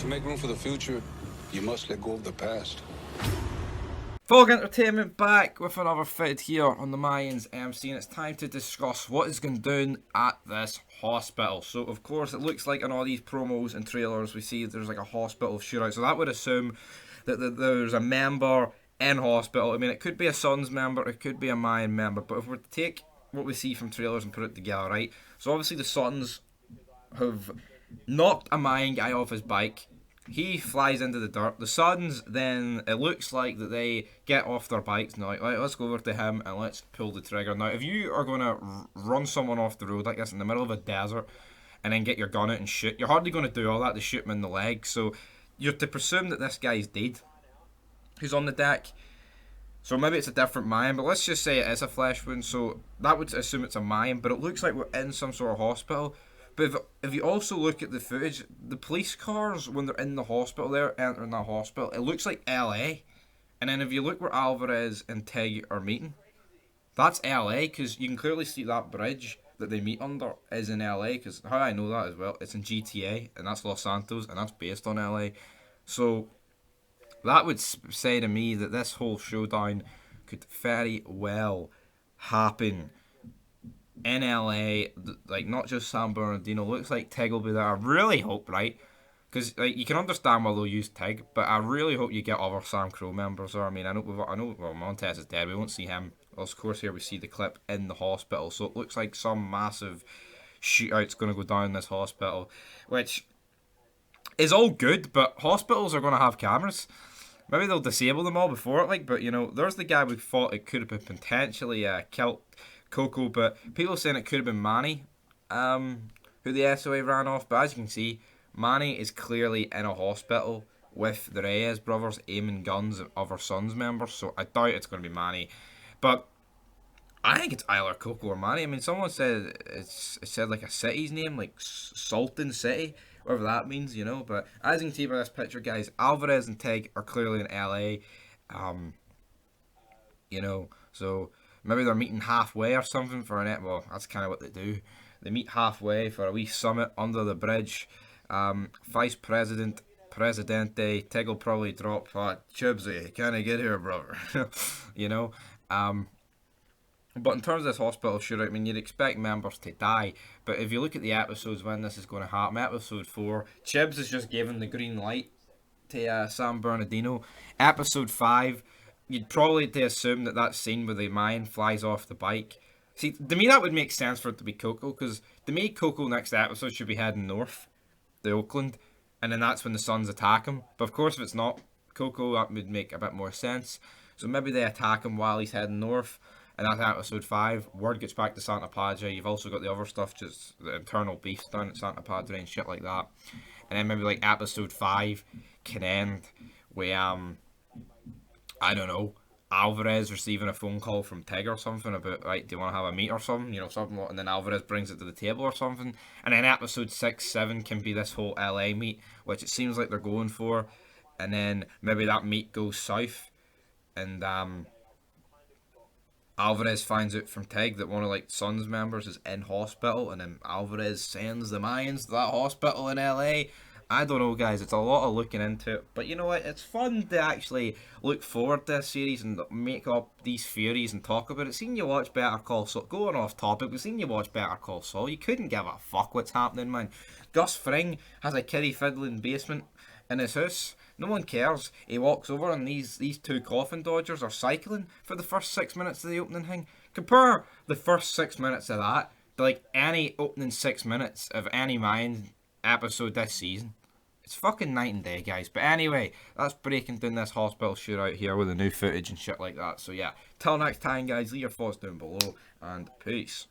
To make room for the future, you must let go of the past. Fog Entertainment back with another vid here on the Mayans MC, and it's time to discuss what is going down at this hospital. So of course it looks like in all these promos and trailers we see there's like a hospital shootout, so that would assume that there's a member in hospital. I mean, it could be a Suns member, it could be a Mayan member, but if we're to take what we see from trailers and put it together, right, so obviously the Suns have knocked a Mayan guy off his bike. He flies into the dirt. The Suns then, it looks like that they get off their bikes and they're like, right, let's go over to him and let's pull the trigger. Now, if you are going to run someone off the road like this in the middle of a desert and then get your gun out and shoot, you're hardly going to do all that to shoot him in the leg. So you're to presume that this guy's dead who's on the deck. So maybe it's a different Mayan, but let's just say it is a flesh wound. So that would assume it's a Mayan, but it looks like we're in some sort of hospital. But if you also look at the footage, the police cars, when they're in the hospital, they're entering that hospital, it looks like LA. And then if you look where Alvarez and Tig are meeting, that's LA, because you can clearly see that bridge that they meet under is in LA, because how I know that as well, it's in GTA, and that's Los Santos, and that's based on LA. So that would say to me that this whole showdown could very well happen in LA, like not just San Bernardino. Looks like Tig will be there. I really hope, right? Because like you can understand why they'll use Tig, but I really hope you get other Sam Crow members. Or I mean, I know well, Montez is dead. We won't see him. Well, of course, here we see the clip in the hospital. So it looks like some massive shootout's going to go down in this hospital, which is all good. But hospitals are going to have cameras. Maybe they'll disable them all before it, like. But you know, there's the guy we thought it could have been potentially killed. Coco, but people saying it could have been Manny, who the SOA ran off. But as you can see, Manny is clearly in a hospital with the Reyes brothers aiming guns at other Suns members. So I doubt it's going to be Manny, but I think it's either Coco or Manny. I mean, someone said it said like a city's name, like Sultan City, whatever that means, you know. But as you can see by this picture, guys, Alvarez and Tig are clearly in LA. You know, so maybe they're meeting halfway or something for an... Well, that's kind of what they do. They meet halfway for a wee summit under the bridge. Vice President, Presidente, Tig will probably drop, Chubsy, can I get here, brother? You know? But in terms of this hospital shootout, I mean, you'd expect members to die. But if you look at the episodes when this is going to happen, episode 4, Chibs has just given the green light to San Bernardino. Episode 5... you'd probably assume that scene where the Mayan flies off the bike. See, to me that would make sense for it to be Coco, because to me Coco next episode should be heading north, the Oakland, and then that's when the Suns attack him. But of course if it's not Coco, that would make a bit more sense. So maybe they attack him while he's heading north, and that's episode 5. Word gets back to Santa Padre. You've also got the other stuff, just the internal beefs down at Santa Padre and shit like that. And then maybe like episode 5 can end with I don't know, Alvarez receiving a phone call from Tig or something about, right, do you want to have a meet or something, you know, something, and then Alvarez brings it to the table or something, and then episode 6, 7 can be this whole LA meet, which it seems like they're going for, and then maybe that meet goes south, and Alvarez finds out from Tig that one of like Suns members is in hospital, and then Alvarez sends the Mayans to that hospital in LA. I don't know, guys. It's a lot of looking into it. But you know what? It's fun to actually look forward to this series and make up these theories and talk about it. Seen you watch Better Call Saul. Going off topic, we've seen you watch Better Call Saul. You couldn't give a fuck what's happening, man. Gus Fring has a kiddie fiddling basement in his house. No one cares. He walks over and these two coffin dodgers are cycling for the first 6 minutes of the opening thing. Compare the first 6 minutes of that to like any opening 6 minutes of any Mayan episode this season. It's fucking night and day, guys. But anyway, that's breaking down this hospital shootout here with the new footage and shit like that. So yeah, till next time, guys, leave your thoughts down below, and peace.